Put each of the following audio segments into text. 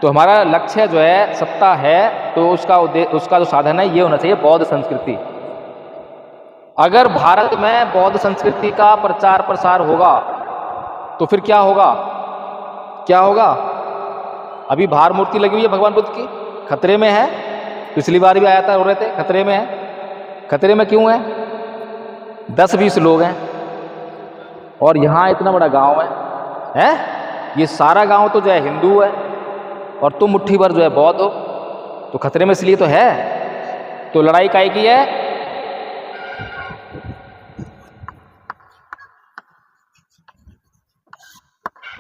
तो हमारा लक्ष्य जो है सत्ता है, तो उसका जो साधन है ये होना चाहिए बौद्ध संस्कृति। अगर भारत में बौद्ध संस्कृति का प्रचार प्रसार होगा तो फिर क्या होगा? क्या होगा? अभी बाहर मूर्ति लगी हुई है भगवान बुद्ध की, खतरे में है। पिछली बार भी आया था, रो रहे थे खतरे में है। खतरे में क्यों है? 10-20 लोग हैं और यहाँ इतना बड़ा गांव है? ये सारा गांव तो जो है हिंदू है और तुम मुट्ठी भर जो है बौद्ध हो, तो खतरे में इसलिए तो है। तो लड़ाई काहे की है?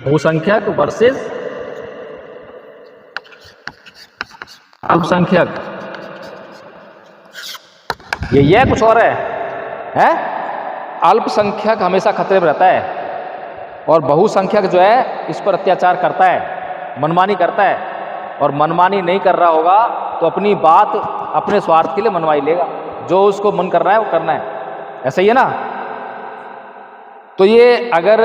बहुसंख्यक वर्सेस अल्पसंख्यक। ये कुछ और है? अल्पसंख्यक हमेशा खतरे में रहता है और बहुसंख्यक जो है इस पर अत्याचार करता है, मनमानी करता है। और मनमानी नहीं कर रहा होगा तो अपनी बात अपने स्वार्थ के लिए मनवाई लेगा, जो उसको मन कर रहा है वो करना है। ऐसा ही है ना? तो ये अगर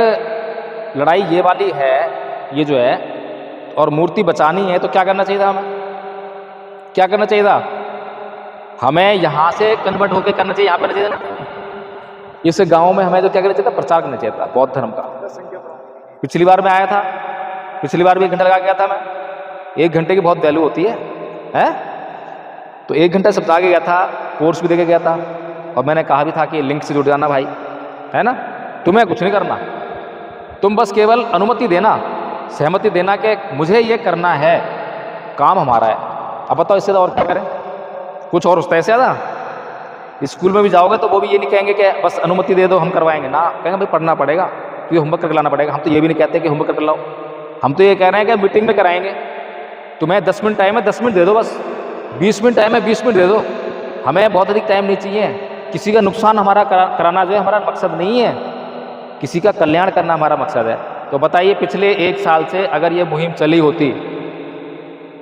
लड़ाई ये वाली है, ये जो है, और मूर्ति बचानी है तो क्या करना चाहिए था हमें? क्या करना चाहिए था? हमें यहाँ से कन्वर्ट होकर करना चाहिए, यहाँ पर चाहिए ना। इस गांव में हमें तो क्या करना चाहिए था? प्रचार करना चाहिए था बौद्ध धर्म का। पिछली बार मैं आया था, पिछली बार भी 1 घंटा लगा गया था मैं। 1 घंटे की बहुत वैल्यू होती है? तो 1 घंटा सब आगे गया था, कोर्स भी देके गया था और मैंने कहा भी था कि लिंक से जुड़ जाना भाई, है ना। तुम्हें कुछ नहीं करना, तुम बस केवल अनुमति देना, सहमति देना कि मुझे ये करना है, काम हमारा है। अब बताओ इससे और क्या करें? कुछ और उससे ज़्यादा? स्कूल में भी जाओगे तो वो भी ये नहीं कहेंगे कि बस अनुमति दे दो हम करवाएंगे ना, कहेंगे भाई पढ़ना पड़ेगा, तो होमवर्क करके लाना पड़ेगा। हम तो ये भी नहीं कहते कि होमवर्क करके लाओ, हम तो ये कह रहे हैं कि मीटिंग में कराएंगे। तुम्हें 10 मिनट टाइम है, 10 मिनट दे दो बस। 20 मिनट टाइम है, 20 मिनट दे दो। हमें बहुत अधिक टाइम नहीं चाहिए। किसी का नुकसान हमारा कराना जो है हमारा मकसद नहीं है, किसी का कल्याण करना हमारा मकसद है। तो बताइए पिछले 1 साल से अगर ये मुहिम चली होती,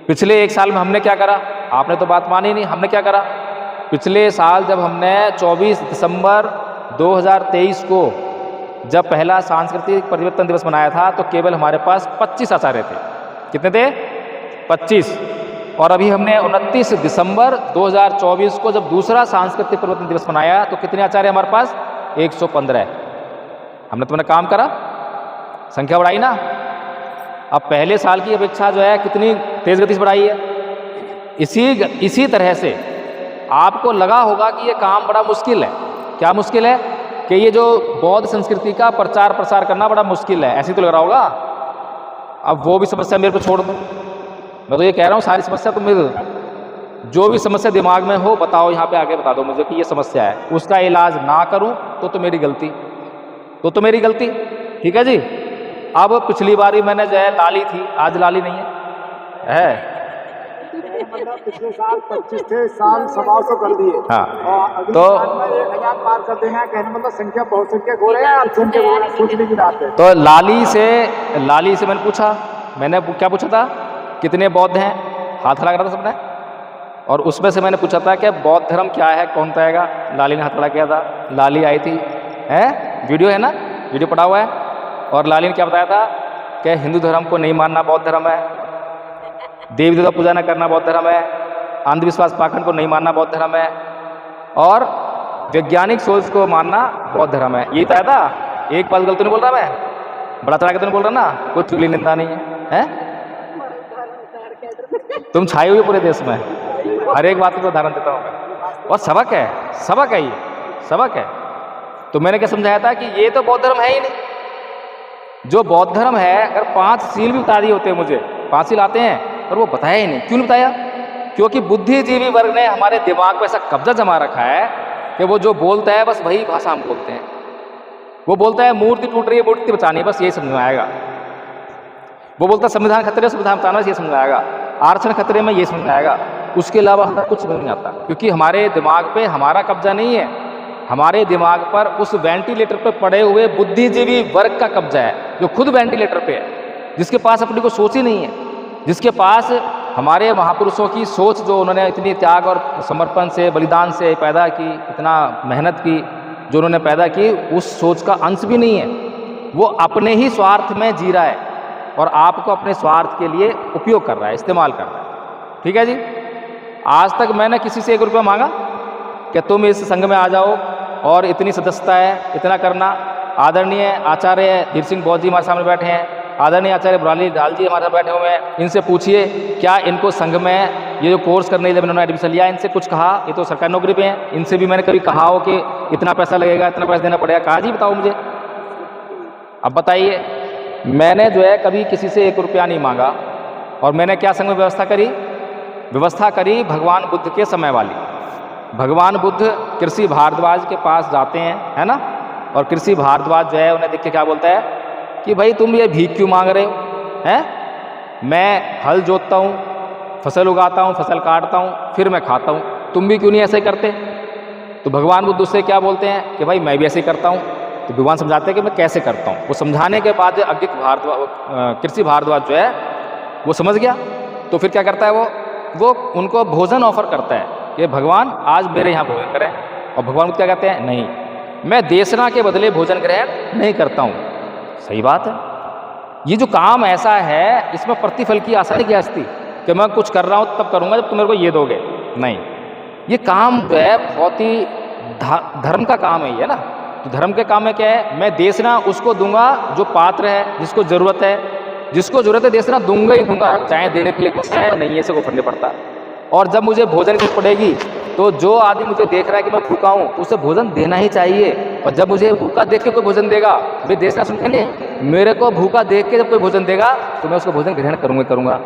पिछले 1 साल में हमने क्या करा? आपने तो बात मानी नहीं। हमने क्या करा? पिछले साल जब हमने 24 दिसंबर 2023 को जब पहला सांस्कृतिक परिवर्तन दिवस मनाया था तो केवल हमारे पास 25 आचार्य थे। कितने थे? 25। और अभी हमने 29 दिसंबर 2024 को जब दूसरा सांस्कृतिक परिवर्तन दिवस मनाया तो कितने आचार्य हमारे पास? 115। हमने तुमने काम करा, संख्या बढ़ाई ना। अब पहले साल की अपेक्षा जो है कितनी तेज गति से बढ़ाई है। इसी तरह से आपको लगा होगा कि ये काम बड़ा मुश्किल है। क्या मुश्किल है? कि ये जो बौद्ध संस्कृति का प्रचार प्रसार करना बड़ा मुश्किल है, ऐसे तो लग रहा होगा। अब वो भी समस्या मेरे को छोड़ दो, मैं तो ये कह रहा हूँ सारी समस्या तुम मेरे, जो भी समस्या दिमाग में हो बताओ, यहाँ पे आके बता दो मुझे कि ये समस्या है। उसका इलाज ना करूँ तो मेरी गलती, तो मेरी गलती। ठीक है जी। अब पिछली बार भी मैंने जो है लाली थी, आज लाली नहीं है। मतलब पिछले साल 25 थे, साल 125 कर दिए। हाँ, तो 1000 पार कर देना, कहने मतलब संख्या बहुसंख्यक हो रहे हैं, अल्पसंख्यक हो रहे हैं, सोचने की बात है। तो लाली से मैंने पूछा, मैंने क्या पूछा था? कितने बौद्ध हैं? हाथ लगा रहा था सबने। और उसमें से मैंने पूछा था कि बौद्ध धर्म क्या है, कौन बताएगा? लाली ने हाथ खड़ा किया था। लाली आई थी, है वीडियो है ना, वीडियो पड़ा हुआ है। और लाली ने क्या बताया था कि हिंदू धर्म को नहीं मानना बौद्ध धर्म है, देवी देवता पूजा न करना बौद्ध धर्म है, अंधविश्वास पाखंड को नहीं मानना बौद्ध धर्म है, और वैज्ञानिक सोच को मानना बौद्ध धर्म है। यही बताया था। एक बात गलत नहीं बोल रहा मैं, बड़ा चढ़ा के तो नहीं बोल रहा ना, कुछ चुगली निंदा नहीं है। तुम छाए हुए पूरे देश में, हर एक बात को उदाहरण देता हूँ मैं। और सबक है, सबक है, ये सबक है। तो मैंने क्या समझाया था कि ये तो बौद्ध धर्म है ही नहीं। जो बौद्ध धर्म है, अगर 5 सील भी बता दिए होते मुझे, 5 सील आते हैं, पर वो बताया ही नहीं। क्यों नहीं बताया? क्योंकि बुद्धिजीवी वर्ग ने हमारे दिमाग पे ऐसा कब्जा जमा रखा है कि वो जो बोलता है बस वही भाषा हम बोलते हैं। वो बोलता है मूर्ति टूट रही है, मूर्ति बचानी है, बस यही समझ में आएगा। वो बोलता है संविधान खतरे, संविधान बचाना, ये समझ में आएगा। आरक्षण खतरे में, ये समझ में आएगा। उसके अलावा हमें कुछ नहीं आता, क्योंकि हमारे दिमाग पे हमारा कब्जा नहीं है। हमारे दिमाग पर उस वेंटिलेटर पे पड़े हुए बुद्धिजीवी वर्ग का कब्जा है, जो खुद वेंटिलेटर पे है, जिसके पास अपनी को सोच ही नहीं है, जिसके पास हमारे महापुरुषों की सोच, जो उन्होंने इतनी त्याग और समर्पण से, बलिदान से पैदा की, इतना मेहनत की, जो उन्होंने पैदा की, उस सोच का अंश भी नहीं है। वो अपने ही स्वार्थ में जी रहा है। और आपको अपने स्वार्थ के लिए उपयोग कर रहा है, इस्तेमाल कर रहा है। ठीक है जी। आज तक मैंने किसी से 1 रुपया मांगा कि तुम इस संघ में आ जाओ और इतनी सदस्यता है, इतना करना। आदरणीय आचार्य धीर सिंह बौद्ध जी हमारे सामने बैठे हैं, आदरणीय आचार्य मुरारी लाल जी हमारे साथ बैठे हुए हैं, इनसे पूछिए क्या इनको संघ में ये जो कोर्स करने के लिए इन्होंने एडमिशन लिया, इनसे कुछ कहा? ये तो सरकारी नौकरी पे हैं, इनसे भी मैंने कभी कहा हो कि इतना पैसा लगेगा, इतना पैसा देना पड़ेगा? कहा जी, बताओ मुझे। अब बताइए, मैंने जो है कभी किसी से 1 रुपया नहीं मांगा। और मैंने क्या संघ में व्यवस्था करी? व्यवस्था करी भगवान बुद्ध के समय वाली। भगवान बुद्ध कृषि भारद्वाज के पास जाते हैं, है ना, और कृषि भारद्वाज जो है उन्हें देख के क्या बोलता है कि भाई तुम ये भीख क्यों मांग रहे हो? हैं, मैं हल जोतता हूँ, फसल उगाता हूँ, फसल काटता हूँ, फिर मैं खाता हूँ, तुम भी क्यों नहीं ऐसे करते? तो भगवान बुद्ध उससे क्या बोलते हैं कि भाई मैं भी ऐसे ही करता हूँ। तो भगवान समझाते हैं कि मैं कैसे करता हूँ। वो समझाने के बाद अज्ञ कृषि भारद्वाज जो है वो समझ गया। तो फिर क्या करता है वो उनको भोजन ऑफर करता है कि भगवान आज मेरे यहाँ भोजन करें। और भगवान बुद्ध क्या कहते हैं? नहीं, मैं देशना के बदले भोजन ग्रहण नहीं करता हूँ। सही बात है। ये जो काम ऐसा है इसमें प्रतिफल की आशा नहीं की कि मैं कुछ कर रहा हूँ तब करूँगा जब तुम मेरे को ये दोगे। नहीं, ये काम जो है बहुत ही धर्म का काम है ये ना। तो धर्म के काम में क्या है? मैं देशना उसको दूंगा जो पात्र है, जिसको जरूरत है। जिसको जरूरत है देशना दूंगा ही दूंगा, चाहे देने के लिए कुछ है नहीं है, से को फर्क नहीं पड़ता। और जब मुझे भोजन की पड़ेगी तो जो आदमी मुझे देख रहा है कि मैं भूखा हूँ उसे भोजन देना ही चाहिए। और जब मुझे भूखा देख के कोई भोजन देगा, वे देशना सुन के नहीं, मेरे को भूखा देख के जब कोई भोजन देगा तो मैं उसको भोजन ग्रहण करूँगा।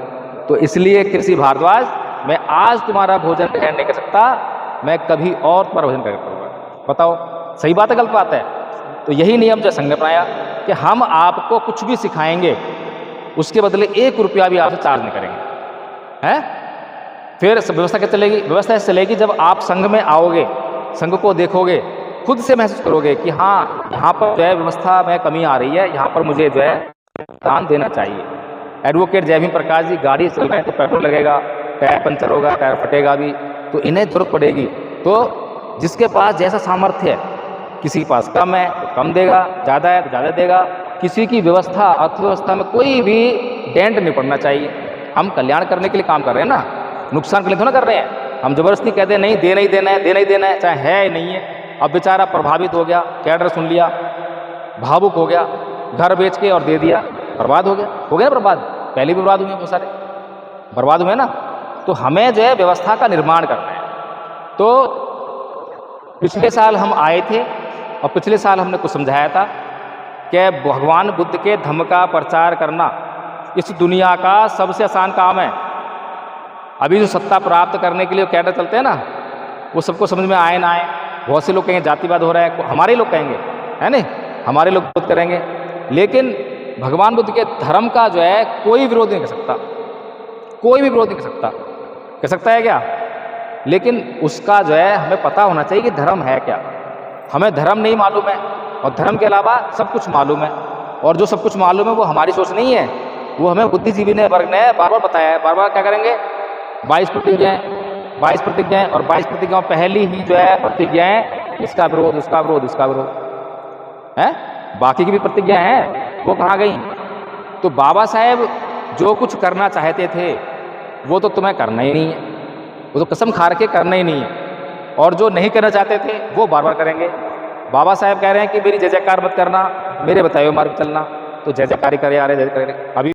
तो इसलिए कृषि भारद्वाज, मैं आज तुम्हारा भोजन ग्रहण नहीं कर सकता, मैं कभी और तुम्हारा भोजन ग्रहण करूँगा। बताओ सही बात है गलत बात है? तो यही नियम जो संघ ने बनाया कि हम आपको कुछ भी सिखाएंगे उसके बदले 1 रुपया भी आपसे चार्ज नहीं करेंगे। हैं? फिर व्यवस्था क्या चलेगी? व्यवस्था ऐसे चलेगी जब आप संघ में आओगे, संघ को देखोगे, खुद से महसूस करोगे कि हाँ यहाँ पर जो है व्यवस्था में कमी आ रही है, यहाँ पर मुझे जो है ध्यान देना चाहिए। एडवोकेट जय भीम प्रकाश जी गाड़ी चल रहे हैं तो पेट्रोल लगेगा, टायर पंचर होगा, टायर फटेगा भी, तो इन्हें जरूरत पड़ेगी। तो जिसके पास जैसा सामर्थ्य है, किसी के पास कम है तो कम देगा, ज़्यादा है तो ज़्यादा देगा। किसी की व्यवस्था अर्थव्यवस्था में कोई भी डेंट नहीं पड़ना चाहिए। हम कल्याण करने के लिए काम कर रहे हैं ना, नुकसान के लिए थोड़ा कर रहे हैं। हम जबरदस्ती कहते हैं नहीं देना ही देना है, देना ही देना है, चाहे है नहीं है। अब बेचारा प्रभावित हो गया, कैडर सुन लिया, भावुक हो गया, घर बेच के और दे दिया, बर्बाद हो गया ना बर्बाद। पहले भी बर्बाद हुए, बहुत सारे बर्बाद हुए ना। तो हमें जो है व्यवस्था का निर्माण करना है। तो पिछले साल हम आए थे और पिछले साल हमने कुछ समझाया था कि भगवान बुद्ध के धम्म का प्रचार करना इस दुनिया का सबसे आसान काम है। अभी जो सत्ता प्राप्त करने के लिए कैडर चलते हैं ना, वो सबको समझ में आए ना आए। बहुत से लोग कहेंगे जातिवाद हो रहा है, हमारे लोग कहेंगे, है नहीं, हमारे लोग विरोध करेंगे। लेकिन भगवान बुद्ध के धर्म का जो है कोई विरोध नहीं कर सकता, कोई भी विरोध नहीं कर सकता है क्या? लेकिन उसका जो है हमें पता होना चाहिए कि धर्म है क्या। हमें धर्म नहीं मालूम है और धर्म के अलावा सब कुछ मालूम है। और जो सब कुछ मालूम है वो हमारी सोच नहीं है, वो हमें बुद्धिजीवी ने वर्ग ने बार बार बताया है। बार बार क्या करेंगे? 22 प्रतिज्ञाएं और 22 प्रतिज्ञाओं पहली ही जो है प्रतिज्ञाएं इसका विरोध, उसका विरोध, इसका विरोध है। बाकी की भी प्रतिज्ञा हैं, वो कहाँ गई? तो बाबा साहेब जो कुछ करना चाहते थे वो तो तुम्हें करना ही नहीं है, वो तो कसम खा के करना ही नहीं है। और जो नहीं करना चाहते थे वो बार बार करेंगे। बाबा साहेब कह रहे हैं कि मेरी जय जयकार मत करना, मेरे बताए हुए मार्ग चलना। तो जय जयकार ही करे आ रहे, जय जयकार अभी